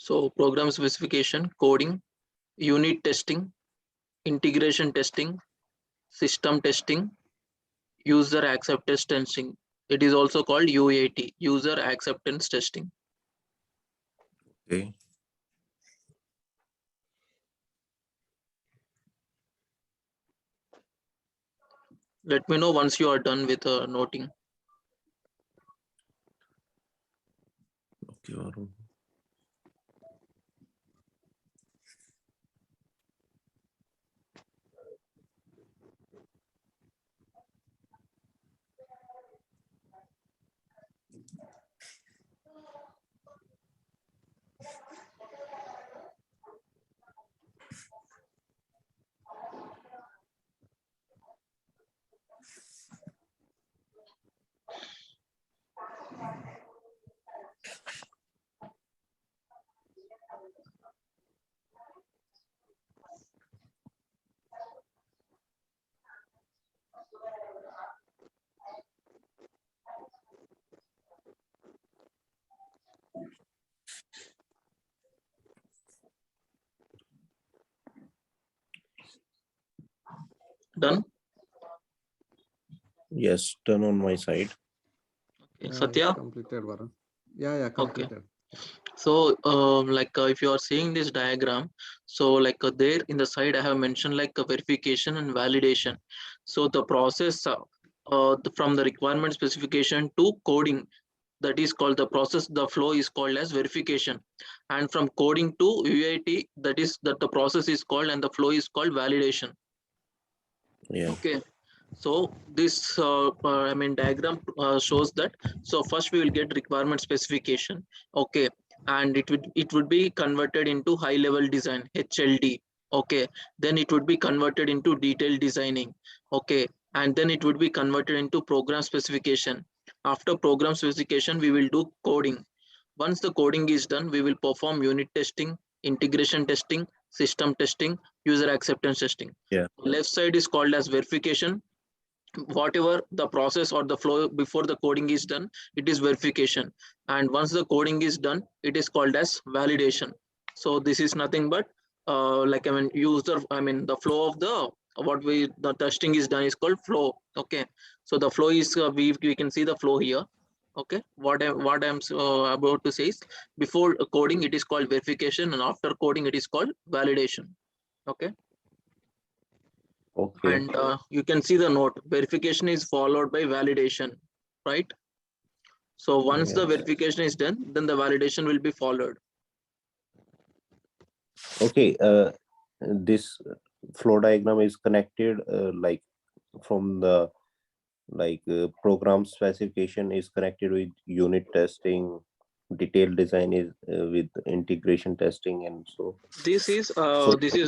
So program specification, coding, unit testing, integration testing, system testing, user acceptance testing. It is also called UAT, user acceptance testing. Okay. Let me know once you are done with noting. Okay, Varun. Done? Yes, done on my side. Okay. Yeah, Satya? it's completed, Varun. Yeah, completed. So if you are seeing this diagram, so there in the side I have mentioned like a verification and validation. So the process from the requirement specification to coding, that is called the process, the flow is called as verification, and from coding to UAT, that the process is called and the flow is called validation. Yeah. Okay. So this diagram shows that. So first we will get requirement specification. Okay, and it would be converted into high level design, HLD. Okay, then it would be converted into detailed designing. Okay, and then it would be converted into program specification. After program specification we will do coding. Once the coding is done, we will perform unit testing, integration testing, system testing, user acceptance testing. Yeah. Left side is called as verification. Whatever the process or the flow before the coding is done, it is verification, and once the coding is done, it is called as validation. So this is nothing but the flow of the testing is done is called flow. Okay, so the flow is we can see the flow here. Okay, what I'm about to say is, before coding it is called verification, and after coding it is called validation. Okay. Okay. And you can see the note, verification is followed by validation, right? So once the Yes. verification is done, then the validation will be followed. Okay. This flow diagram is connected like from the program specification is connected with unit testing, detailed design is with integration testing, and so This is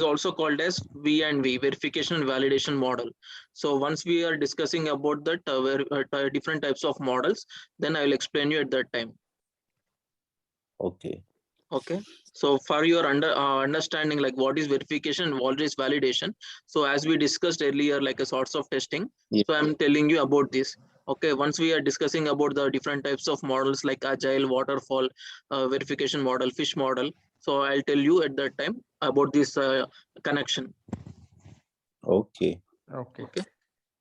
also called as V&V, verification and validation model. So once we are discussing about that different types of models, then I will explain you at that time. okay. Okay, so for your understanding, like what is verification and what is validation, so as we discussed earlier, like a sorts of testing, Yeah. so I'm telling you about this. Okay, once we are discussing about the different types of models like agile, waterfall, verification model, fish model, so I'll tell you at that time about this connection. Okay. Okay,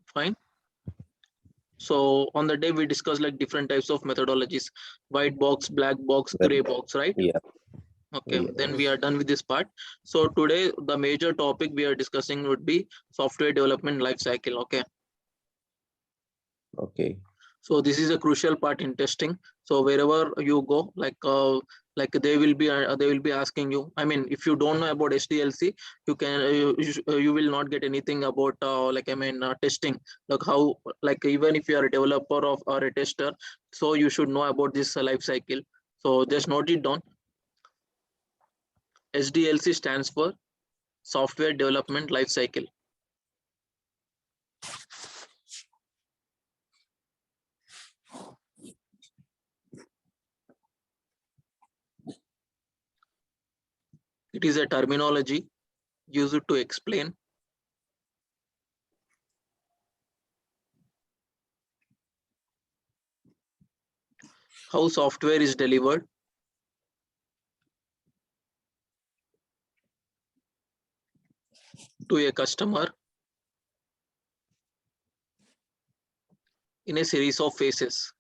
fine. So on the day we discussed like different types of methodologies: white box, black box, gray box, right? Yeah. Okay, Yeah. then we are done with this part. So today the major topic we are discussing would be software development life cycle. Okay, Okay. so this is a crucial part in testing. So wherever you go, they will be asking you. I mean, if you don't know about SDLC, you will not get anything about testing. Like how, like even if you are a developer or a tester, so you should know about this life cycle. So just note it down. SDLC stands for Software Development Life Cycle. It is a terminology used to explain how software is delivered, to a customer in a series of phases.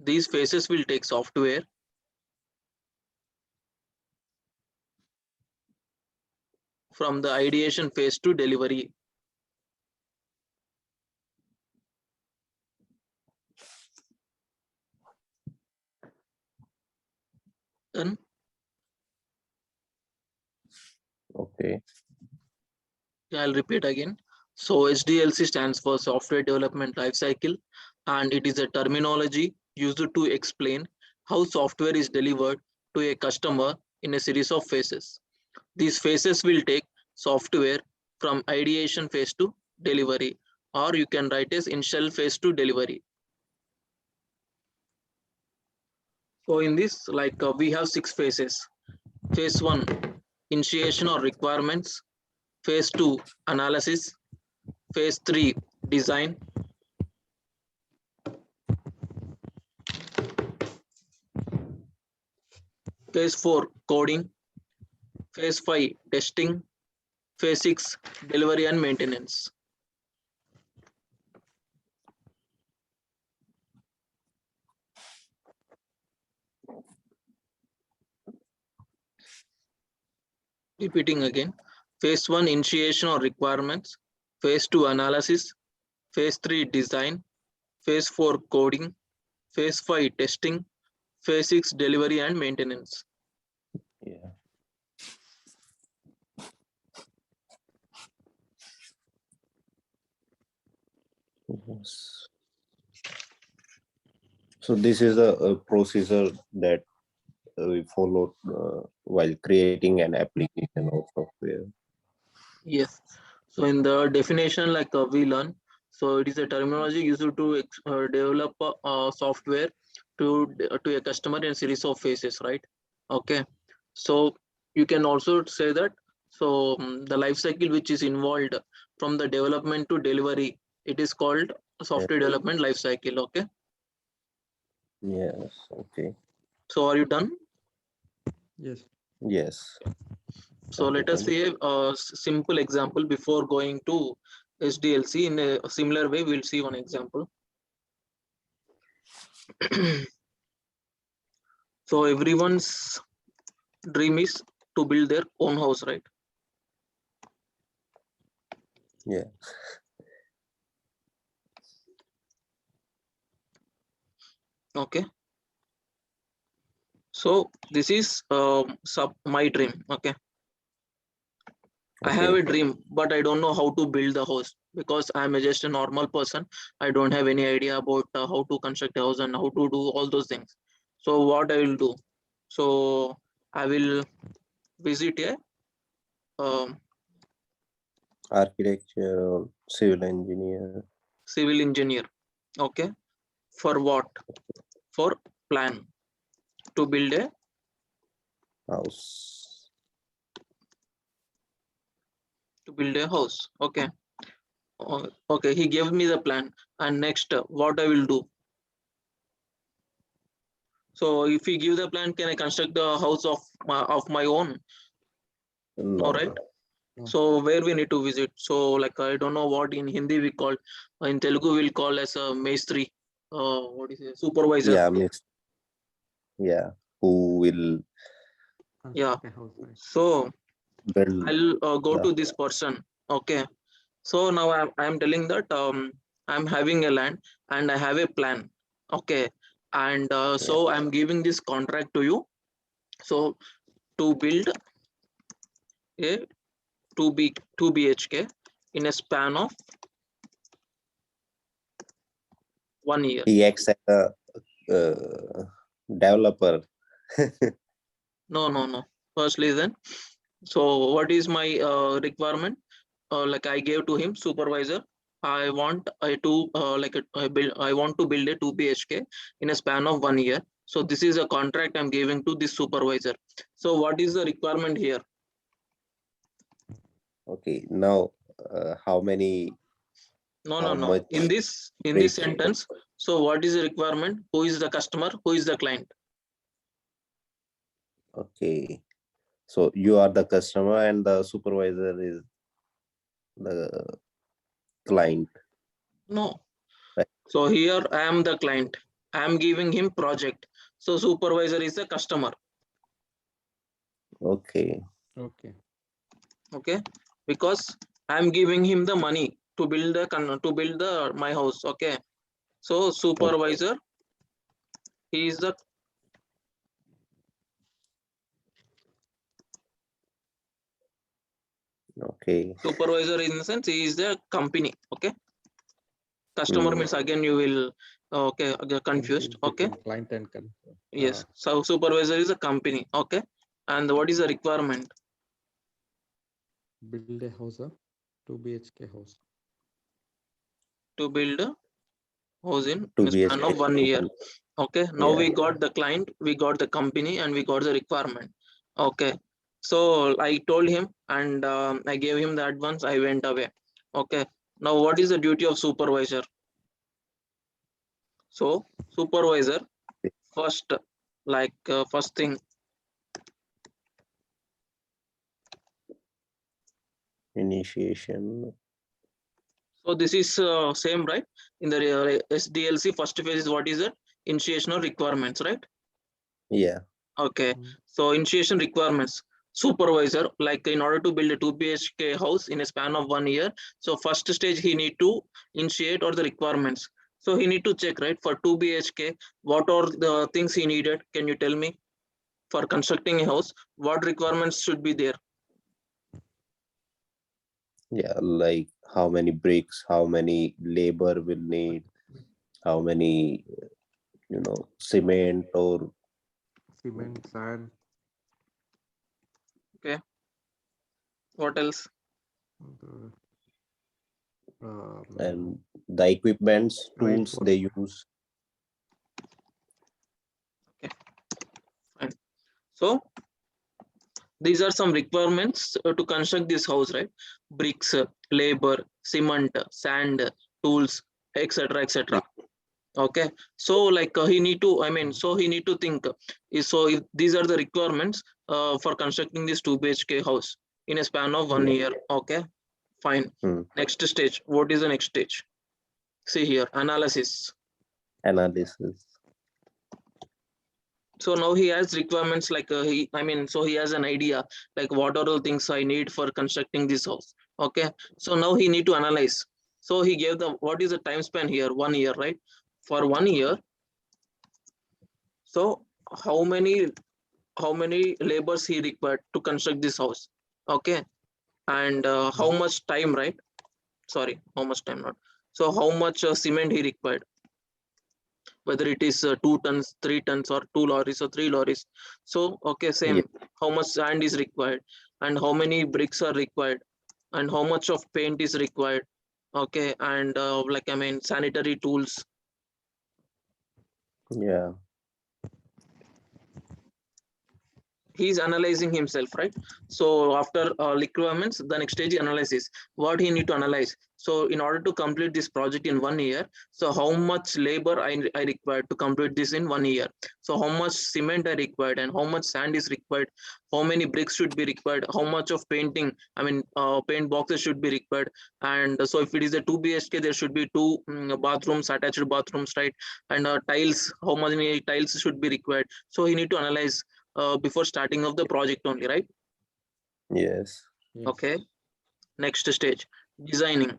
These phases will take software from the ideation phase to delivery. Then, Okay. I'll repeat again. So SDLC stands for Software Development Lifecycle, and it is a terminology used to explain how software is delivered to a customer in a series of phases. These phases will take software from ideation phase to delivery, or you can write as initial phase to delivery. So in this, we have 6 phases. Phase 1, initiation or requirements. Phase 2, analysis. Phase 3, design. Phase 4, coding. Phase 5, testing. Phase 6, delivery and maintenance. Repeating again. Phase 1, initiation or requirements. Phase 2, analysis. Phase 3, design. Phase 4, coding. Phase 5, testing. Phase 6, delivery and maintenance. Yeah. Yes. So this is a procedure that we follow while creating an application or software. Yes. So in the definition, we learn, so it is a terminology used to develop software to a customer in a series of phases, right? Okay. So you can also say that. So the life cycle which is involved from the development to delivery, it is called software development life cycle. Okay. Yes. Okay. So are you done? Yes. Yes. So let us see a simple example before going to SDLC. In a similar way, we'll see one example. So everyone's dream is to build their own house, right? Yeah. Okay. So this is my dream. Okay. I have a dream, but I don't know how to build the house because I'm just a normal person. I don't have any idea about how to construct a house and how to do all those things. So what I will do? So I will visit a Architecture or civil engineer. civil engineer. Okay. For what? For plan to build a House. house. Okay. Okay. He gave me the plan, and next what I will do? So if he give the plan, can I construct the house of my own? No, No. right? No. So where we need to visit? So I don't know what in Hindi we call, in Telugu we'll call as a maestri. What is it? Supervisor. Yeah. Yeah. Who will Yeah. Construct a house, right? So build I'll go the to this person. Okay. So now I'm telling that I'm having a land and I have a plan. Okay. And so I'm giving this contract to you. So to build a 2 BHK in a span of 1 year. he acts as a developer. No. First listen. So what is my requirement? I gave to him supervisor. I want I want to build a 2 BHK in a span of 1 year. So this is a contract I'm giving to this supervisor. So what is the requirement here? Okay. Now, how many No, how no, no. much In this breaks. sentence, so what is the requirement? Who is the customer? Who is the client? Okay. So you are the customer and the supervisor is the client. No. Right. So here I am the client. I am giving him project. So supervisor is the customer. Okay. Okay. Okay, because I am giving him the money to build the my house. Okay, so supervisor, he is the Okay. supervisor in the sense he is the company. Okay, customer means again you will okay get confused. Confused Okay, between client and customer. yes, so supervisor is a company. Okay, and what is the requirement? Build a house, 2 BHK house. To build a house in To a be span of 1 year. Okay, now Yeah. we got the client, we got the company, and we got the requirement. Okay, so I told him and I gave him the advance. I went away. Okay, now what is the duty of supervisor? So supervisor first, like first thing. Initiation. So this is same, right? In the SDLC, first phase is what is it? Initiation of requirements, right? Yeah. Okay, Mm. so initiation requirements. Supervisor, like in order to build a 2 BHK house in a span of 1 year, so first stage he need to initiate or the requirements. So he need to check, right, for 2 BHK, what are the things he needed? Can you tell me? For constructing a house, what requirements should be there? Yeah. Like how many bricks, how many labor will need, how many, cement or Cement, sand, Okay, what else? the, and the equipments, tools they reinforcement. use. Fine. So these are some requirements to construct this house, right? Bricks, labor, cement, sand, tools, etc., etc. Okay, so like he need to, I mean, so he need to think. So if these are the requirements for constructing this 2 BHK house in a span of 1 Yeah. year. Okay, fine. Hmm. Next stage. What is the next stage? See here, analysis. Analysis. So now he has requirements like so he has an idea like what are the things I need for constructing this house. Okay, so now he need to analyze. So he gave the what is the time span here? 1 year, right? For 1 year. So how many labors he required to construct this house? Okay, and how much time, right? Sorry, how much time not? So how much cement he required? Whether it is 2 tons, 3 tons, or 2 lorries or 3 lorries. So, okay, Yeah. same. How much sand is required, and how many bricks are required, and how much of paint is required. Okay, and sanitary tools. Yeah. He's analyzing himself, right? So after requirements, the next stage analysis, what he need to analyze. So in order to complete this project in 1 year, so how much labor I required to complete this in 1 year? So how much cement I required, and how much sand is required, how many bricks should be required, how much of painting, paint boxes should be required. And so if it is a 2 BHK, there should be 2 bathrooms, attached bathrooms, right? And tiles, how many tiles should be required? So he need to analyze before starting of the project only, right? Yes. Yes. Okay, next stage, designing.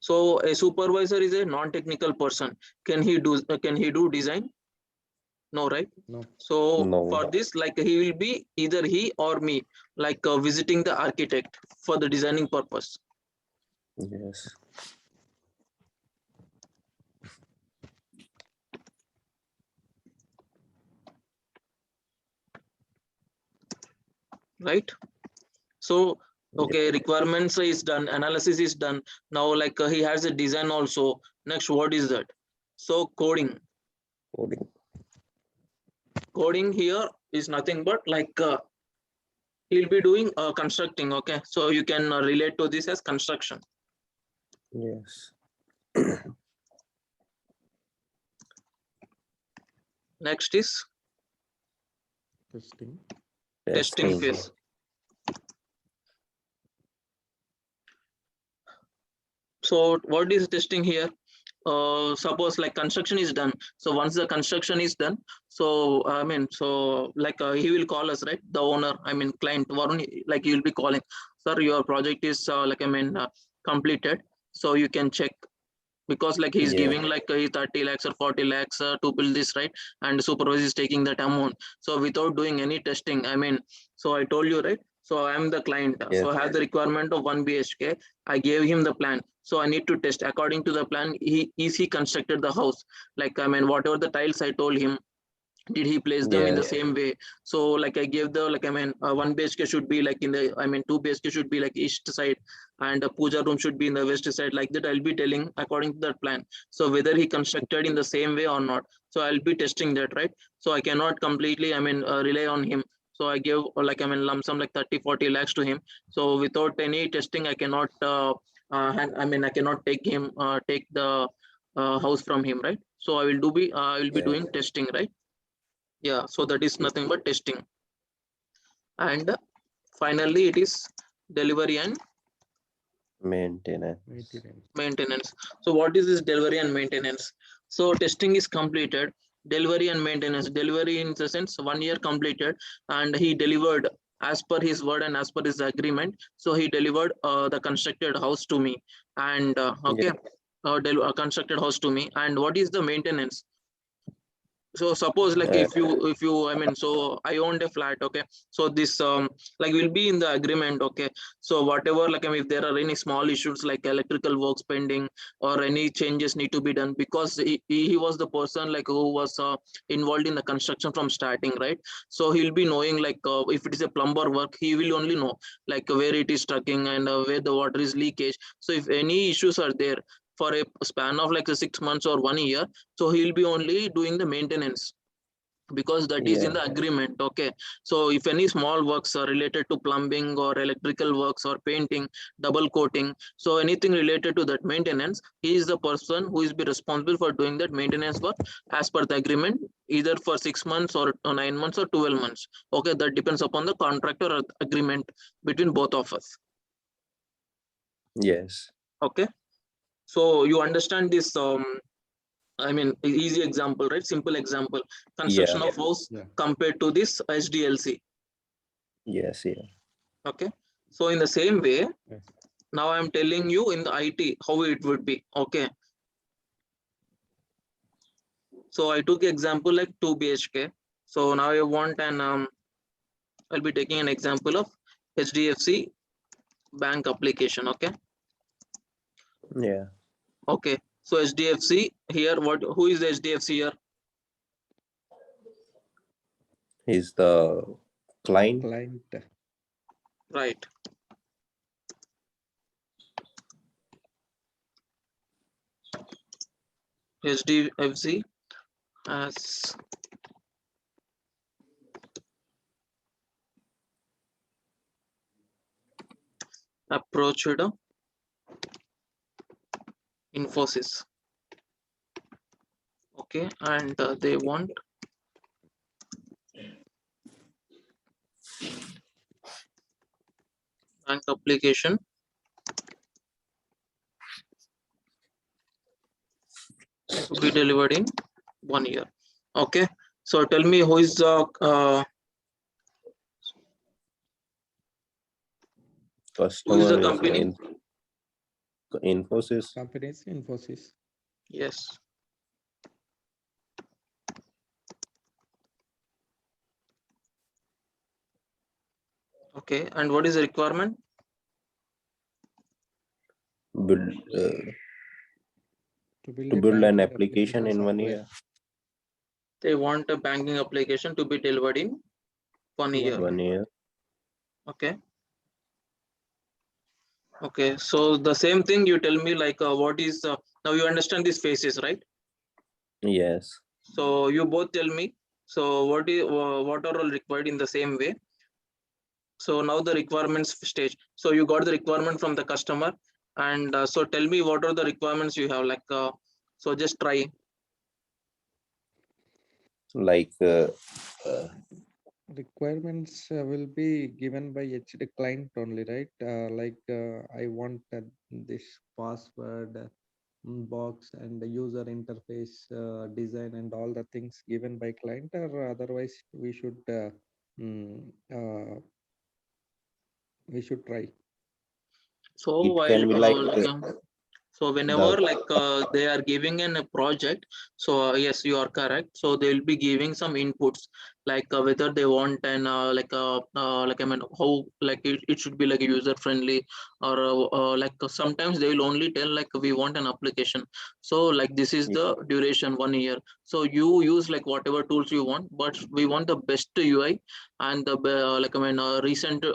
So a supervisor is a non-technical person. Can he do design? No, right? No. So No. for this, like he will be either he or me, like visiting the architect for the designing purpose. Yes. Right? So Yeah. okay, requirements is done, analysis is done. Now like he has a design also. Next, what is that? So coding. Coding. Coding here is nothing but like He'll be doing constructing. Okay, so you can relate to this as construction. Yes. Next is Testing. testing phase. So what is testing here? Suppose like construction is done. So once the construction is done, so I mean, so like he will call us, right? The owner, I mean, client, Varun, like he will be calling, sir, your project is like I mean completed. So you can check, because like he's Yeah. giving like 30 lakhs or 40 lakhs to build this, right? And supervisor is taking that amount. So without doing any testing, I mean, so I told you, right? So I'm the client. Yes. So I have the requirement of 1 BHK. I gave him the plan. So I need to test according to the plan. He constructed the house. Like I mean, whatever the tiles I told him, did he place them in the Yeah. same way? So like I gave the like I mean 1 BHK should be like in the I mean 2 BHK should be like east side, and a puja room should be in the west side. Like that I'll be telling according to that plan. So whether he constructed in the same way or not, so I'll be testing that, right? So I cannot completely I mean rely on him. So I gave like I mean lump sum like 30-40 lakhs to him. So without any testing I cannot I mean I cannot take the house from him, right? So I will be Yeah. doing testing, right? Yeah, so that is nothing but testing. And finally it is delivery and Maintenance. maintenance. So what is this delivery and maintenance? So testing is completed, delivery and maintenance. Delivery in the sense 1 year completed, and he delivered as per his word and as per his agreement. So he delivered the constructed house to me, and okay, constructed house to me. And what is the maintenance? So suppose like Uh, if you I mean, so I owned a flat, okay? So this like will be in the agreement, okay? So whatever like I mean, if there are any small issues like electrical works pending or any changes need to be done, because he was the person like who was involved in the construction from starting, right? So he'll be knowing like if it is a plumber work, he will only know like where it is stucking and where the water is leakage. So if any issues are there for a span of like 6 months or 1 year, so he'll be only doing the maintenance, because that is in yeah. the agreement, okay? So if any small works are related to plumbing or electrical works or painting, double coating, so anything related to that maintenance, he is the person who is be responsible for doing that maintenance work as per the agreement, either for 6 months or 9 months or 12 months, okay? That depends upon the contractor or agreement between both of us, Yes. okay? So you understand this I mean, easy example, right? Simple example. Construction Yeah. of house Yeah. compared to this SDLC. Yes. Yeah. Okay. So in the same way, Yes. now I'm telling you in the IT how it would be. Okay. So I took example like 2 BHK. So now I want an I'll be taking an example of HDFC bank application. Okay. Yeah. Okay. So HDFC here, who is the HDFC here? He's the client. Client. Right. HDFC as approached Infosys. Okay, and they want bank application to be delivered in 1 year. Okay, so tell me who is the Customer is company? Infosys. Company is Infosys. Yes. Okay, and what is the requirement? Build To build to a build an banking application in 1 software. year. They want a banking application to be delivered in 1 year. 1 year. Okay. Okay, so the same thing you tell me like what is now you understand these phases, right? Yes. So you both tell me. So what are all required in the same way? So now the requirements stage. So you got the requirement from the customer, and so tell me what are the requirements you have. Like, so just try. Like Requirements will be given by HD client only, right? I want this password box and the user interface design and all the things given by client, or otherwise mm, uh, we should try. So it while can be like so whenever the like they are giving in a project, so yes, you are correct. So they will be giving some inputs, like whether they want an like I mean how like it should be like user friendly, or like sometimes they will only tell like we want an application. So like this is the duration 1 year. So you use like whatever tools you want, but we want the best UI and the like I mean recent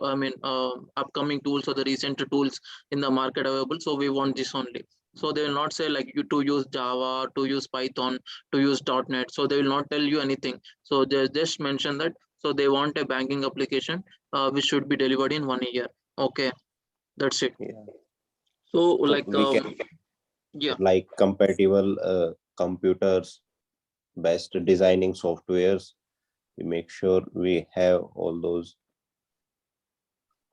upcoming tools or the recent tools in the market available. So we want this only. So they will not say like you to use Java, to use Python, to use .NET. So they will not tell you anything. So they just mention that. So they want a banking application which should be delivered in 1 year. Okay, that's it. yeah. So So like we can yeah, like compatible computers, best designing softwares. We make sure we have all those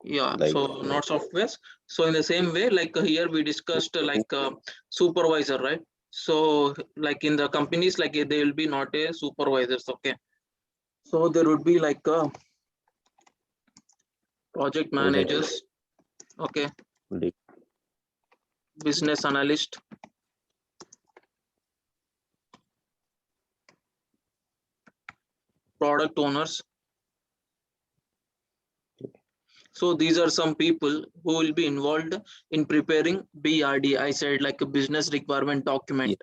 yeah. like So not softwares. So in the same way, like here we discussed supervisor, right? So like in the companies, like they will be not a supervisors. Okay. So there would be like project project managers, okay, lead. business analyst, product owners. So these are some people who will be involved in preparing BRD. I said like a business requirement Yeah. document.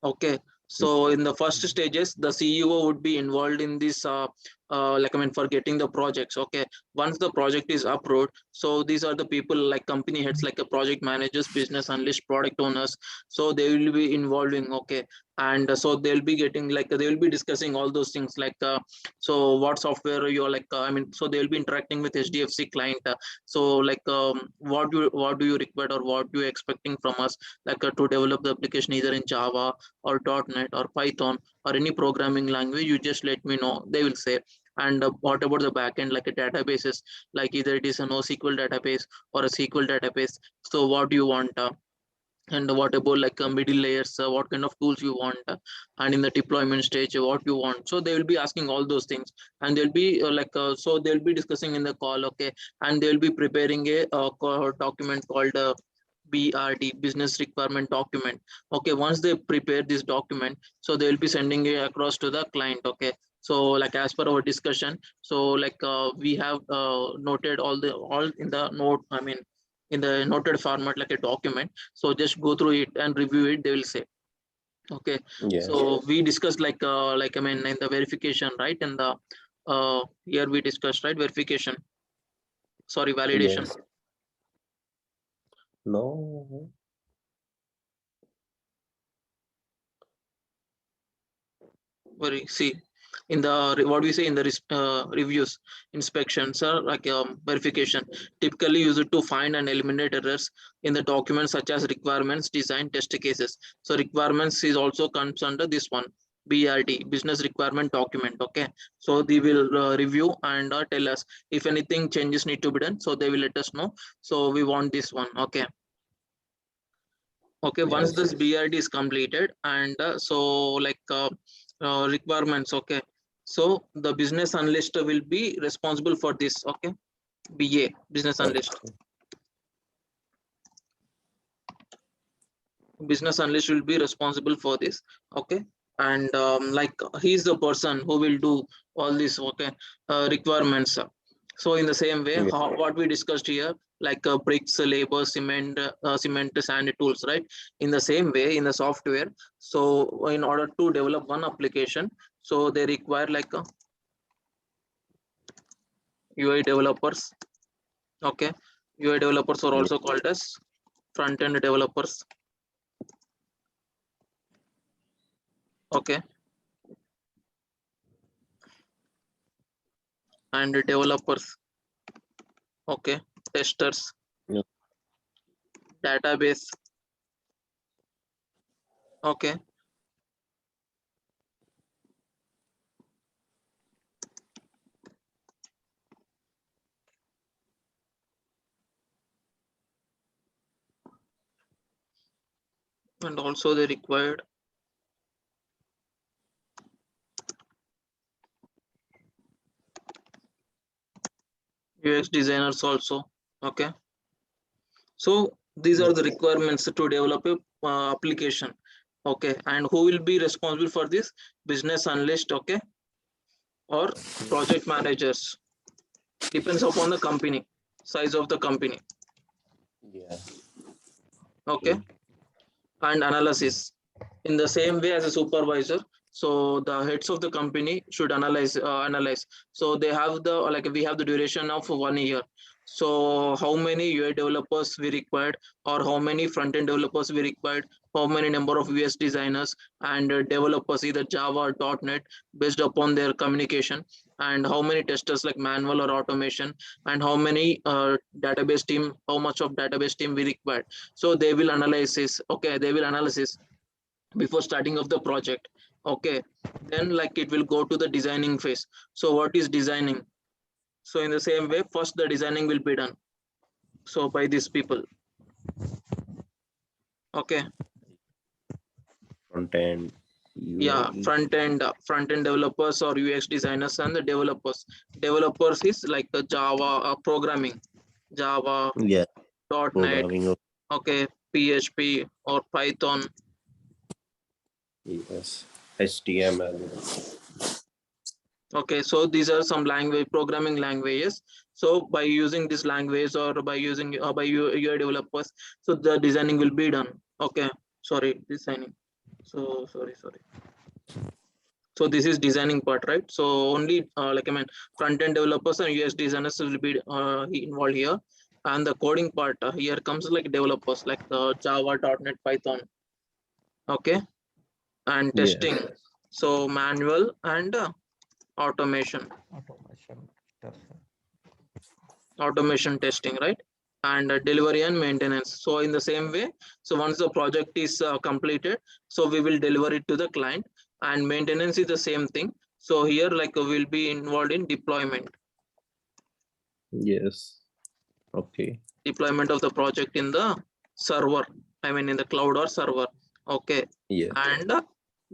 Okay. So in the first stages, the CEO would be involved in this, like I mean, for getting the projects. Okay. Once the project is approved, so these are the people like company heads, like a project managers, business analysts, product owners. So they will be involving. Okay. And so they'll be getting like they will be discussing all those things like so what software you're like I mean so they'll be interacting with HDFC client. So like what do you require or what do you expecting from us like to develop the application either in Java or .NET or Python or any programming language, you just let me know. They will say. And what about the backend, like a databases, like either it is a NoSQL database or a SQL database. So what do you want? And what about like middle layers? What kind of tools you want? And in the deployment stage, what you want? So they will be asking all those things, and they'll be so they'll be discussing in the call, okay, and they'll be preparing a document called BRD, business requirement document. Okay, once they prepare this document, so they will be sending it across to the client. Okay, so like as per our discussion, so like we have noted all in the note. I mean, in the noted format like a document. So just go through it and review it. They will say. Okay, Yes. so we discussed like I mean in the verification, right? And the here we discussed right verification. Sorry, validation. Yes. No. Very see in the what we say in the reviews inspections are like verification typically used to find and eliminate errors in the documents such as requirements design test cases. So requirements is also comes under this one BRD, business requirement document. Okay, so they will review and tell us if anything changes need to be done, so they will let us know. So we want this one. Okay, okay, once Yes. this BRD is completed and so like requirements. Okay, so the business analyst will be responsible for this. Okay, BA, business analyst. Business analyst will be responsible for this. Okay, and like he's the person who will do all this. Okay, requirements. So in the same way, Yeah. what we discussed here, like bricks, labor, cement, sand tools, right? In the same way, in the software. So in order to develop one application, so they require like UI developers. Okay, UI developers are Yeah. also called as front end developers. Okay, and developers. Okay, testers, Yeah. database. Okay, and also they required UX designers also. Okay, so these are the requirements to develop a application. Okay, and who will be responsible for this? Business analyst. Okay, or project managers, depends upon the company, size of the company. Yeah. Okay, Okay. and analysis in the same way as a supervisor. So the heads of the company should analyze. So they have the, like, we have the duration of 1 year. So how many UI developers we required, or how many front end developers we required, how many number of US designers and developers, either Java or .NET, based upon their communication, and how many testers, like manual or automation, and how many database team, how much of database team we required. So they will analysis. Okay, they will analysis before starting of the project. Okay, then like it will go to the designing phase. So what is designing? So in the same way, first the designing will be done, so by these people. Okay, Front end, yeah, UI. front end developers or UX designers, and the developers is like the Java programming, Java, Yeah. .NET. Programming of, Okay, PHP or Python. yes. HTML. Okay, so these are some language programming languages. So by using this language, or by using by UI developers, so the designing will be done. Okay, sorry, designing. So sorry. So this is designing part, right? So only like I mean, front end developers and US designers will be involved here, and the coding part here comes like developers, like Java, .NET, Python. Okay, and Yeah. testing. So manual and automation. Automation testing, right? And delivery and maintenance. So in the same way, so once the project is completed, so we will deliver it to the client, and maintenance is the same thing. So here, like, we'll be involved in deployment Yes. Okay. of the project in the server, I mean in the cloud or server. Okay, Yeah. and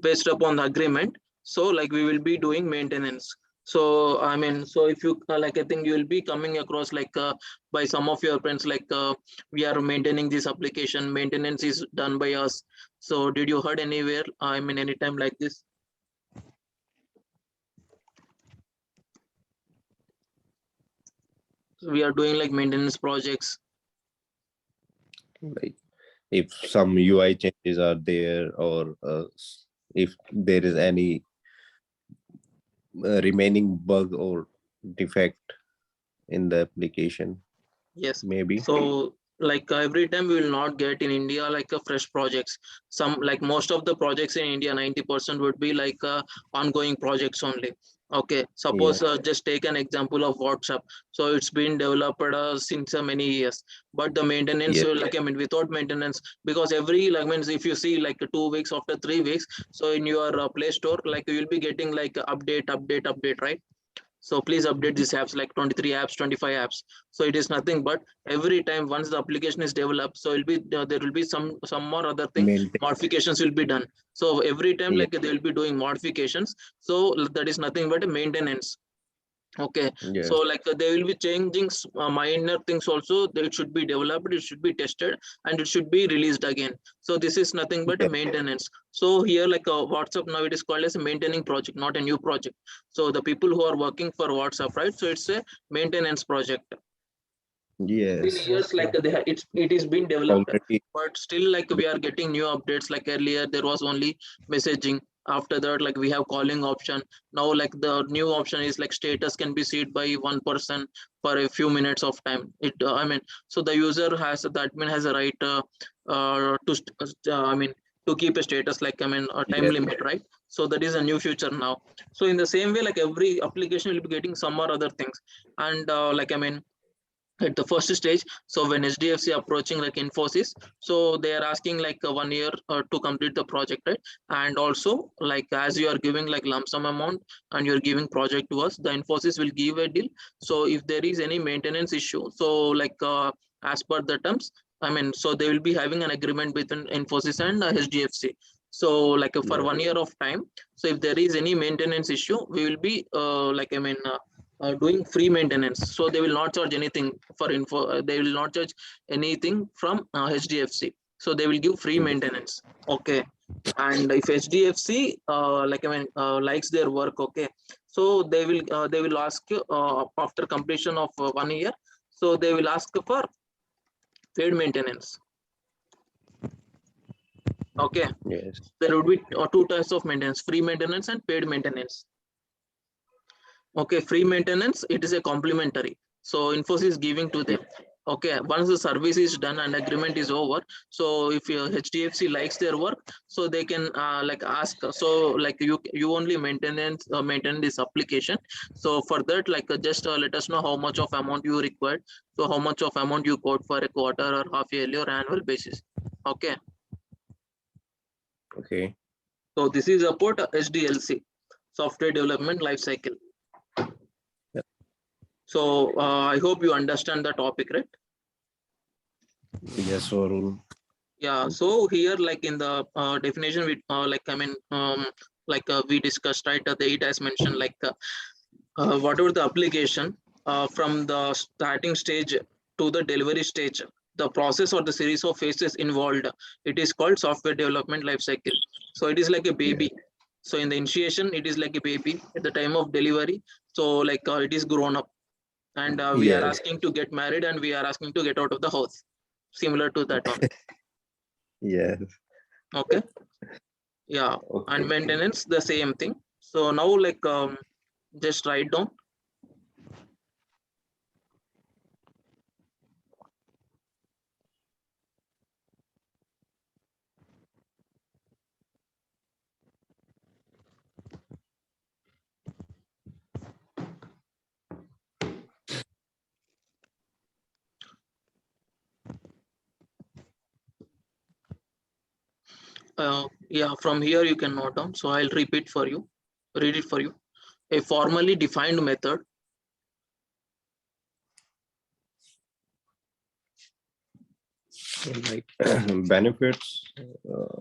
based upon the agreement, so like we will be doing maintenance. So I mean, so if you like, I think you will be coming across like by some of your friends, like we are maintaining this application, maintenance is done by us. So did you heard anywhere, I mean anytime like this? So we are doing like maintenance projects. Like if some UI changes are there, or if there is any remaining bug or defect in the application, Yes. maybe. So like every time we will not get in India like a fresh projects. Some, like most of the projects in India, 90% would be like ongoing projects only. Okay, Yeah. suppose just take an example of WhatsApp. So it's been developed since many years, but the maintenance, Yeah. like I mean, without maintenance, because every, like, means if you see like 2 weeks, after 3 weeks, so in your Play Store, like you will be getting like update, right? So please update these apps, like 23 apps, 25 apps. So it is nothing but every time once the application is developed, so it'll be there will be some more other thing, Maintain. modifications will be done. So every time, Yeah. like they will be doing modifications. So that is nothing but a maintenance. Okay, so Yes. like they will be changing minor things also. It should be developed, it should be tested, and it should be released again. So this is nothing but a Yeah. maintenance. So here, like WhatsApp now, it is called as a maintaining project, not a new project. So the people who are working for WhatsApp, right? So it's a maintenance project. Been Yes. years, like it is being developed, Already. but still like we are getting new updates. Like earlier there was only messaging, after that like we have calling option. Now like the new option is like status can be seen by one person for a few minutes of time. It I mean, so the user has, the admin has a right I mean, to keep a status, like I mean a time Yes. limit, right? So that is a new feature now. So in the same way, like every application will be getting some or other things. And like I mean, at the first stage. So when HDFC approaching like Infosys, so they are asking like 1 year to complete the project, right? And also like as you are giving like lump sum amount and you're giving project to us, the Infosys will give a deal. So if there is any maintenance issue, so like as per the terms, I mean, so they will be having an agreement between Infosys and HDFC. So like for Yeah. 1 year of time, so if there is any maintenance issue, we will be like I mean doing free maintenance. So they will not charge anything for info. They will not charge anything from HDFC. So they will give free Mhm. maintenance. Okay. And if HDFC like I mean likes their work, okay. So they will ask you after completion of 1 year. So they will ask for paid maintenance. Okay. Yes. There would be two types of maintenance: free maintenance and paid maintenance. Okay, free maintenance, it is a complimentary. So Infosys is giving to them. Okay, once the service is done and agreement is over, so if your HDFC likes their work, so they can like ask. So like you only maintain this application. So for that, like just let us know how much of amount you required. So how much of amount you quote for a quarter or half yearly or annual basis. Okay, Okay. so this is about SDLC, software development life cycle. Yeah. So I hope you understand the topic, right? Yes, Varun. Yeah. So here, like in the definition, we like I mean, we discussed, right? The it has mentioned like whatever the application from the starting stage to the delivery stage, the process or the series of phases involved, it is called software development life cycle. So it is like a Yeah. baby. So in the initiation, it is like a baby. At the time of delivery, so like it is grown up, and we are Yes. asking to get married, and we are asking to get out of the house. Similar to that one. Yes. Okay. Yeah. Okay. And Okay. maintenance, the same thing. So now like just write down. Yeah, from here you can note down. So I'll repeat for you, read it for you. A formally defined method Like benefits. Uh,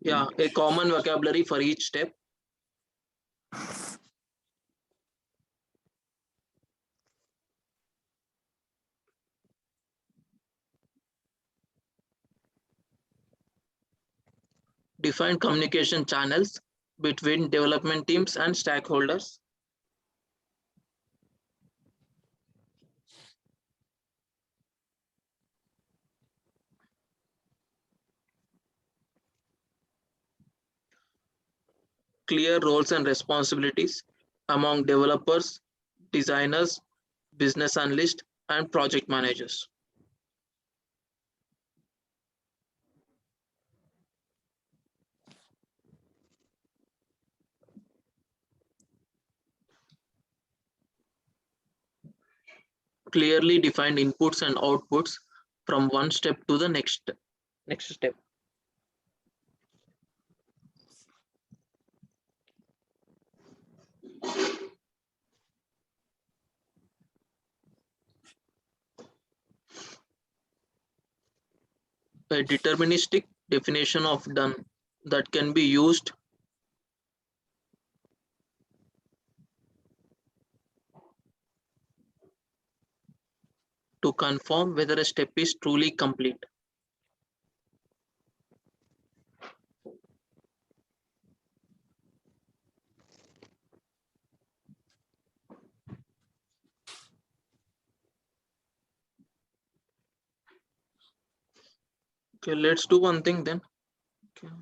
yeah, a common vocabulary for each step. Define communication channels between development teams and stakeholders. Clear roles and responsibilities among developers, designers, business analysts, and project managers. Clearly defined inputs and outputs from one step to the next step. A deterministic definition of done that can be used to confirm whether a step is truly complete. Okay, let's do one thing then. Okay.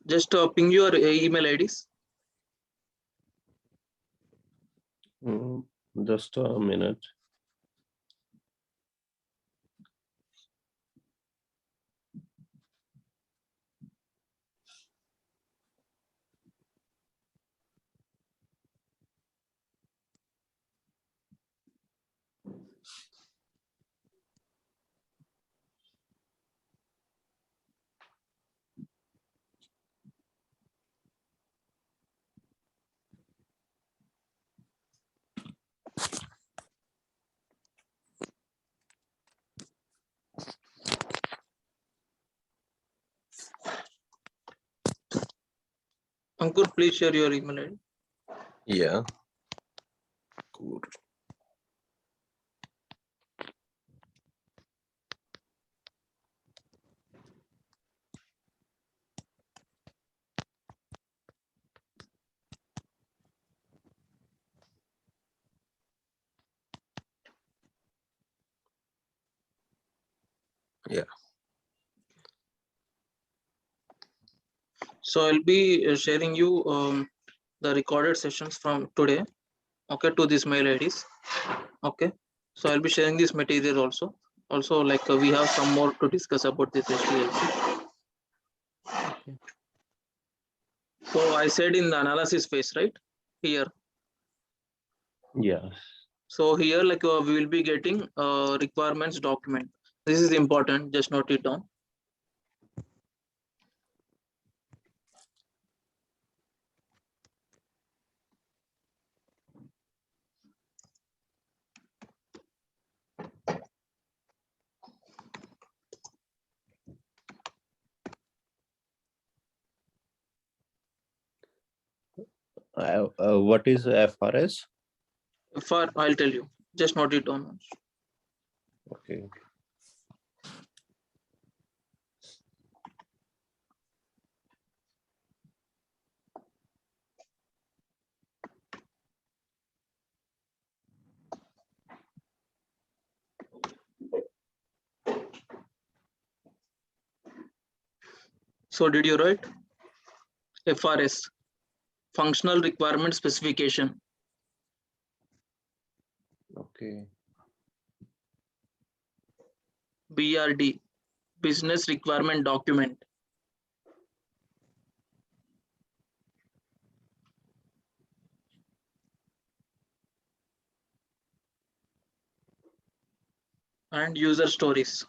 Just ping your email IDs. mm, just a minute. Ankur, please share your email ID. Yeah. Cool. Yeah. So I'll be sharing you the recorded sessions from today, okay, to these mail IDs. Okay, so I'll be sharing this material also. Also, like we have some more to discuss about this HPLC. Okay. So I said in the analysis phase, right? Here. Yeah. So here, like we will be getting requirements document. This is important. Just note it down. What is FRS? For I'll tell you. Just note it down. Okay. So did you write FRS, functional requirement specification? Okay. BRD, business requirement document. And user stories.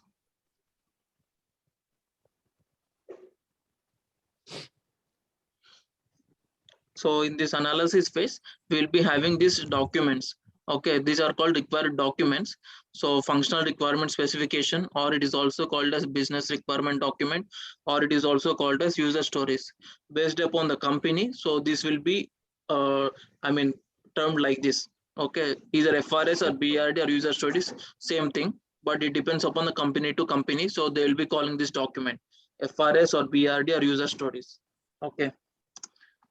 So in this analysis phase, we will be having these documents. Okay, these are called required documents. So functional requirement specification, or it is also called as business requirement document, or it is also called as user stories based upon the company. So this will be, I mean, termed like this. Okay, either FRS or BRD or user stories, same thing, but it depends upon the company to company. So they will be calling this document FRS or BRD or user stories. Okay.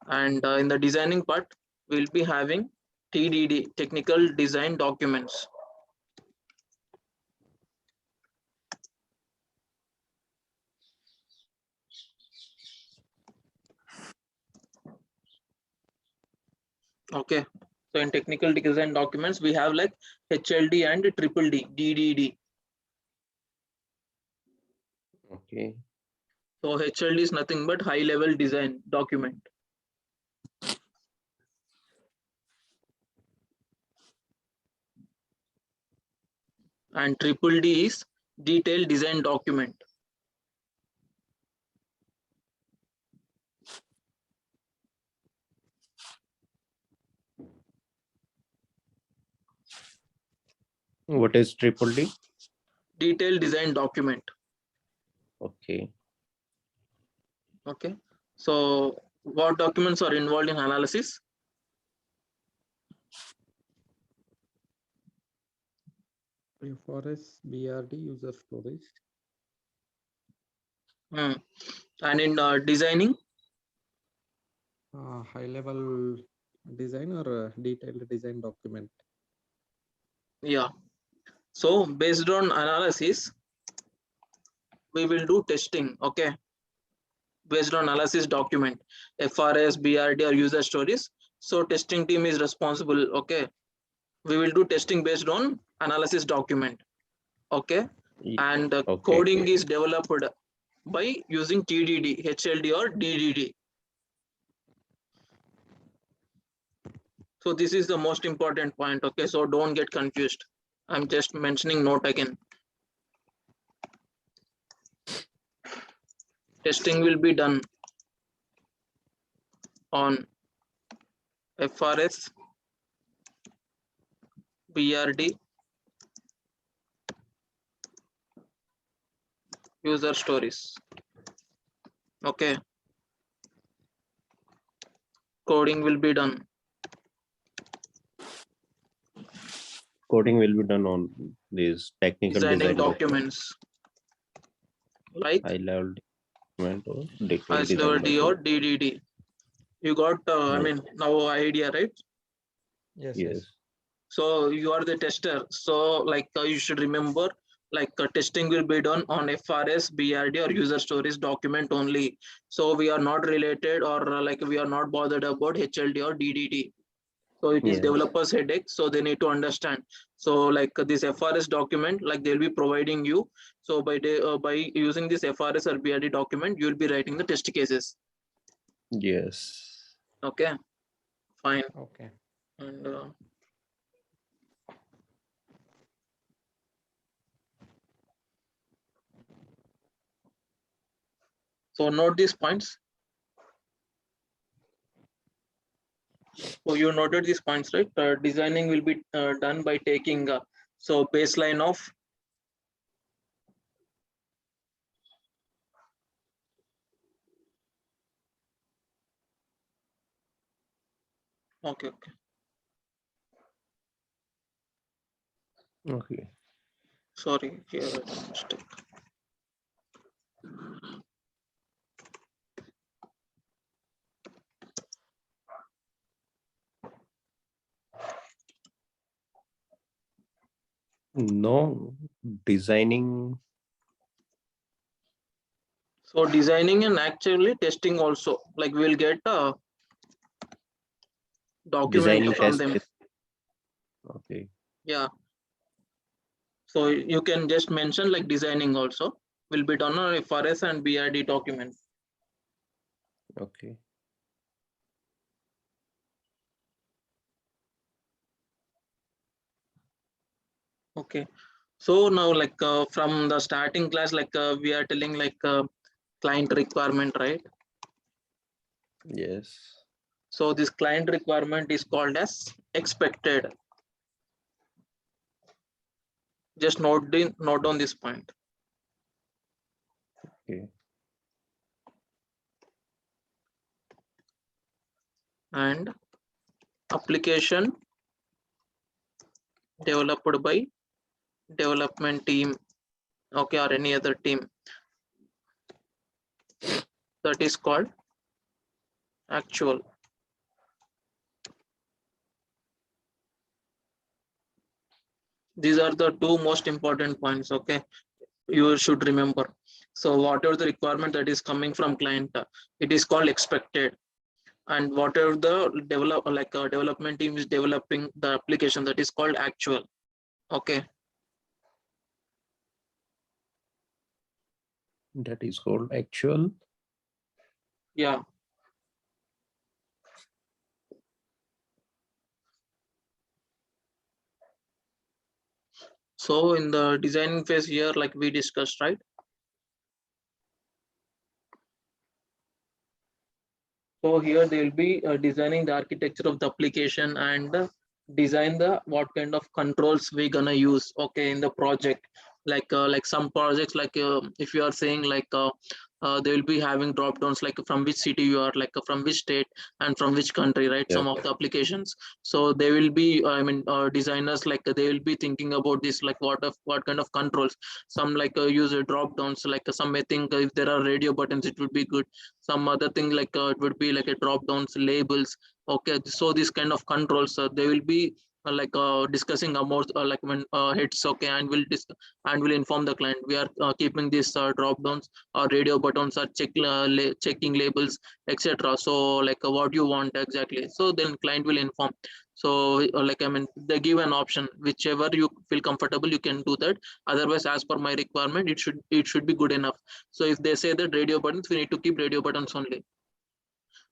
And in the designing part, we'll be having TDD, technical design documents. Okay, so in technical design documents, we have like HLD and triple D, DDD. Okay. So HLD is nothing but high level design document. And triple D is detailed design document. What is triple D? Detailed design document. Okay. Okay, so what documents are involved in analysis? FRS, BRD, user stories. And in designing? High level design or detailed design document. Yeah. So based on analysis, we will do testing. Okay, based on analysis document, FRS, BRD or user stories. So testing team is responsible. Okay, we will do testing based on analysis document. Okay, and Okay. coding is developed by using TDD, HLD or DDD. So this is the most important point. Okay, so don't get confused. I'm just mentioning note again. Testing will be done on FRS, BRD, user stories. Okay. coding will be done? Coding will be done on these technical Designing design documents, like high level document or detailed as level design D or document. DDD. You got, I Yes. mean, now idea, right? Yes, Yes. So you are the tester. So like you should remember, like testing will be done on FRS, BRD, or user stories document only. So we are not related, or like we are not bothered about HLD or DDD. So it is Yes. developers headache. So they need to understand. So like this FRS document, like they'll be providing you. So by using this FRS or BRD document, you will be writing the test cases. Yes. Okay, fine. okay. And so note these points. So you noted these points, right? Designing will be done by taking so baseline of okay. Okay. Sorry, here I did a mistake. No, designing. So designing and actually testing also, like we'll get a document Designing from test. them. Okay. Yeah. So you can just mention like designing also will be done on FRS and BRD document. Okay. Okay. So now like from the starting class, like we are telling like client requirement, right? Yes. So this client requirement is called as expected. Just note down this point. Okay. And application developed by development team, okay, or any other team, that is called actual. These are the two most important points, okay, you should remember. So whatever the requirement that is coming from client, it is called expected. And whatever the development team is developing the application, that is called actual. Okay. That is called actual. Yeah. So in the designing phase here, like we discussed, right? So here they will be designing the architecture of the application and design the what kind of controls we're gonna use, okay, in the project. Like some projects, like if you are saying like they will be having drop downs like from which city you are, like from which state and from which country, right? Yes. Some of the applications. So they will be, I mean, designers, like they will be thinking about this, like what kind of controls. Some like use drop downs, like some may think if there are radio buttons, it would be good. Some other thing like it would be like a drop downs labels. Okay, so this kind of controls they will be discussing about like when hits, okay, and will inform the client we are keeping these drop downs or radio buttons or checking labels, etc. So like what you want exactly, so then client will inform. So like I mean, they give an option, whichever you feel comfortable you can do that. Otherwise, as per my requirement, it should be good enough. So if they say that radio buttons, we need to keep radio buttons only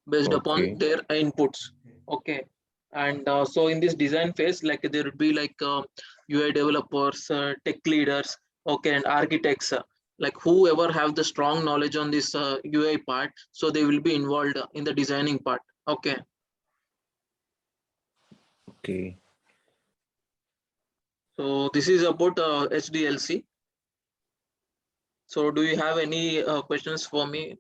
based upon Okay. their inputs. Okay. And so in this design phase, like there will be like UI developers, tech leaders, okay, and architects, like whoever have the strong knowledge on this UI part, so they will be involved in the designing part. Okay. Okay. So this is about HDLC. So do you have any questions for me?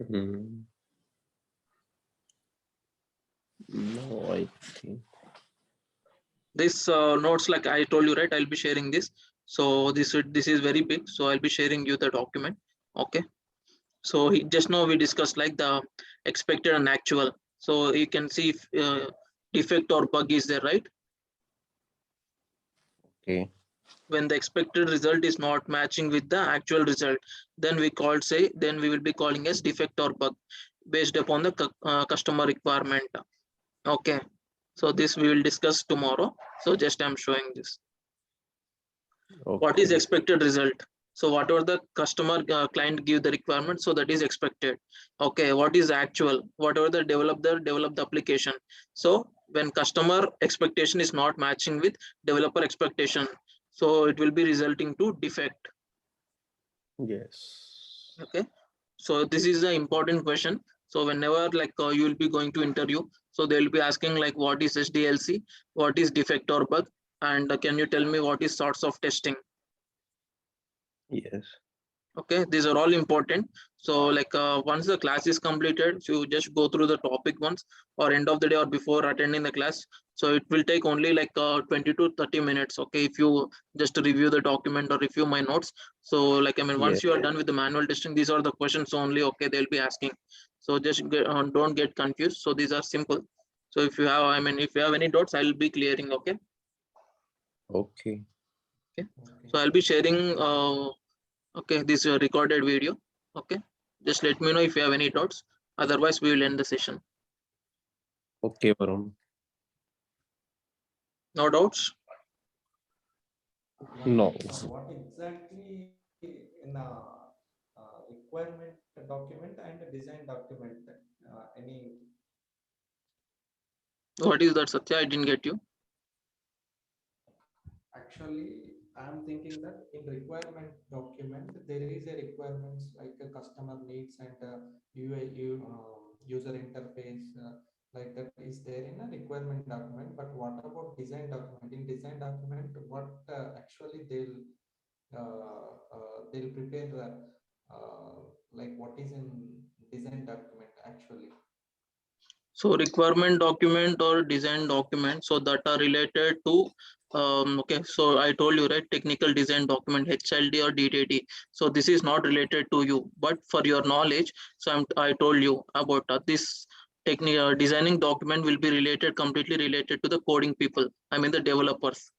Hmm. No, I think. This notes, like I told you, right? I'll be sharing this. So this is very big. So I'll be sharing you the document. Okay. So just now we discussed like the expected and actual. So you can see if defect or bug is there, right? Okay. When the expected result is not matching with the actual result, then we will be calling as defect or bug based upon the customer requirement. Okay. So this we will discuss tomorrow. So just I'm showing this. What is Okay. expected result? So whatever the customer client give the requirement, so that is expected. Okay, what is actual? Whatever the develop the application. So when customer expectation is not matching with developer expectation, so it will be resulting to defect. Yes. Okay, so this is the important question. So whenever like you will be going to interview, so they will be asking like what is SDLC, what is defect or bug, and can you tell me what is sorts of testing? Yes. Okay, these are all important. So like once the class is completed, so you just go through the topic once, or end of the day or before attending the class. So it will take only like 20 to 30 minutes. Okay, if you just review the document or review my notes. So like I mean, Yes. once you are done with the manual testing, these are the questions only. Okay, they'll be asking. So just don't get confused. So these are simple. So if you have, I mean, if you have any doubts, I'll be clearing. Okay. Okay. Okay. So I'll be sharing. Okay, this is a recorded video. Okay, just let me know if you have any doubts. Otherwise, we will end the session. Okay, Varun. No doubts? No. What exactly in a requirement document and a design document? Any What is that, Satya? I didn't get you. Actually, I'm thinking that in requirement document, there is a requirements like a customer needs and user interface like that is there in a requirement document. But what about design document? In design document, what actually they'll prepare like what is in design document actually. So requirement document or design document, so that are related to okay, so I told you, right, technical design document, HLD or DTD. So this is not related to you, but for your knowledge, so I told you about this technical designing document will be related, completely related to the coding people, I mean the developers.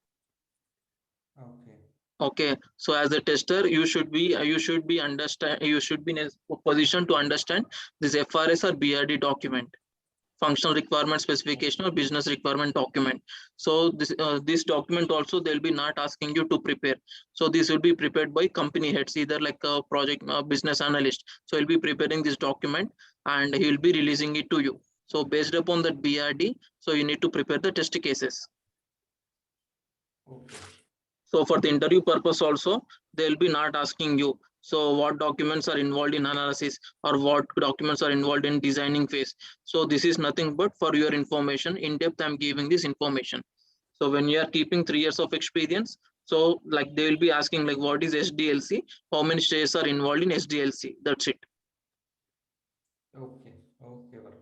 Okay. Okay, so as a tester, you should be in a position to understand this FRS or BRD document, functional requirement specification or business requirement document. So this document also they'll be not asking you to prepare. So this will be prepared by company heads, either like a project business analyst. So he'll be preparing this document and he'll be releasing it to you. So based upon that BRD, so you need to prepare the test cases. Okay. So for the interview purpose also, they'll be not asking you, so what documents are involved in analysis or what documents are involved in designing phase. So this is nothing but for your information. In depth, I'm giving this information. So when you are keeping 3 years of experience, so like they will be asking like what is SDLC, how many stages are involved in SDLC. That's it. Okay. Okay. Varun.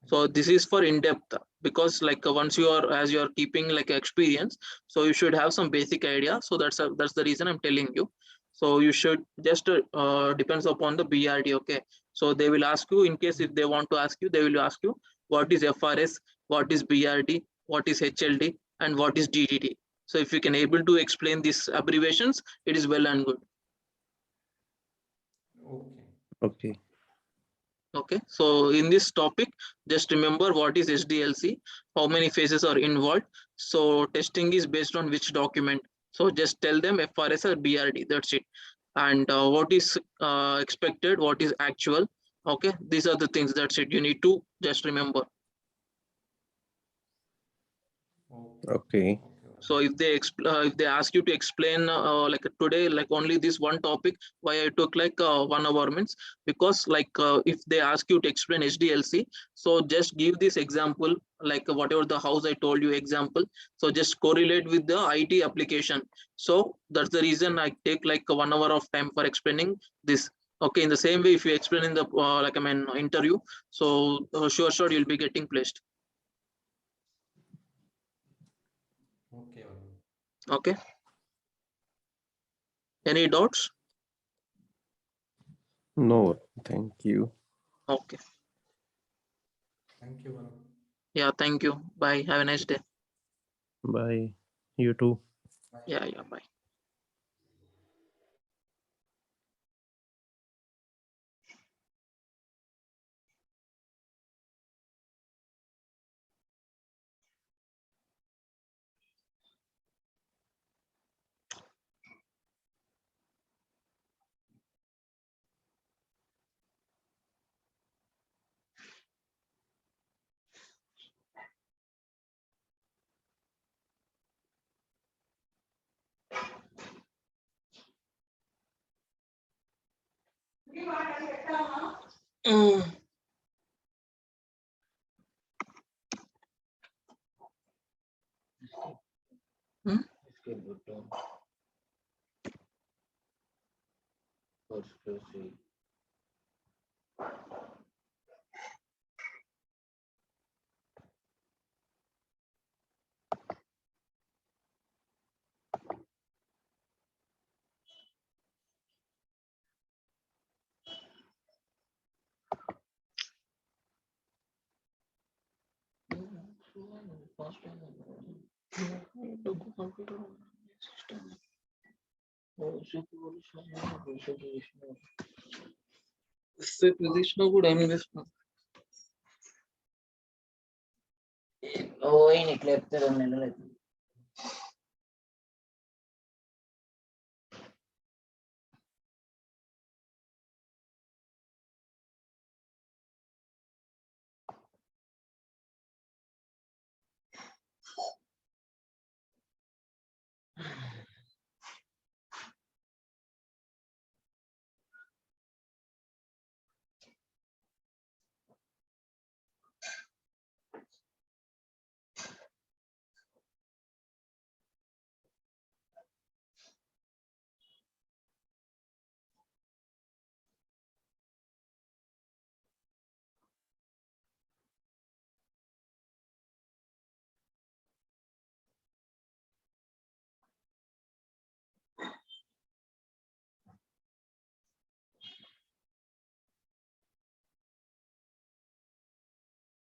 So Thank you. this is for in-depth, because like once you are, as you are keeping like experience, so you should have some basic idea. So that's the reason I'm telling you. So you should just depends upon the BRD. Okay, so they will ask you, in case if they want to ask you, they will ask you what is FRS, what is BRD, what is HLD, and what is DDD. So if you can able to explain these abbreviations, it is well and good. Okay. Okay. Okay, so in this topic, just remember what is SDLC, how many phases are involved. So testing is based on which document. So just tell them FRS or BRD, that's it. And what is expected, what is actual. Okay, these are the things, that's it. You need to just remember. Okay. Okay. Okay. So if they ask you to explain like today, like only this one topic, why I took like 1 hour means, because like if they ask you to explain HDLC, so just give this example, like whatever the house I told you example. So just correlate with the IT application. So that's the reason I take like 1 hour of time for explaining this. Okay, in the same way, if you explain in the like I mean interview, so sure you'll be getting placed. Okay, Varun. Okay. Any doubts? No, thank you. Okay. Thank you, Varun. Yeah, thank you. Bye. Have a nice day. Bye. You too. Bye. Yeah, bye. Mm. Hmm? इससे position కూడా ఏమి వేస్తున్నా ఓ ఈ నిక్లేప్తే 2 నెలలు అవుతుంది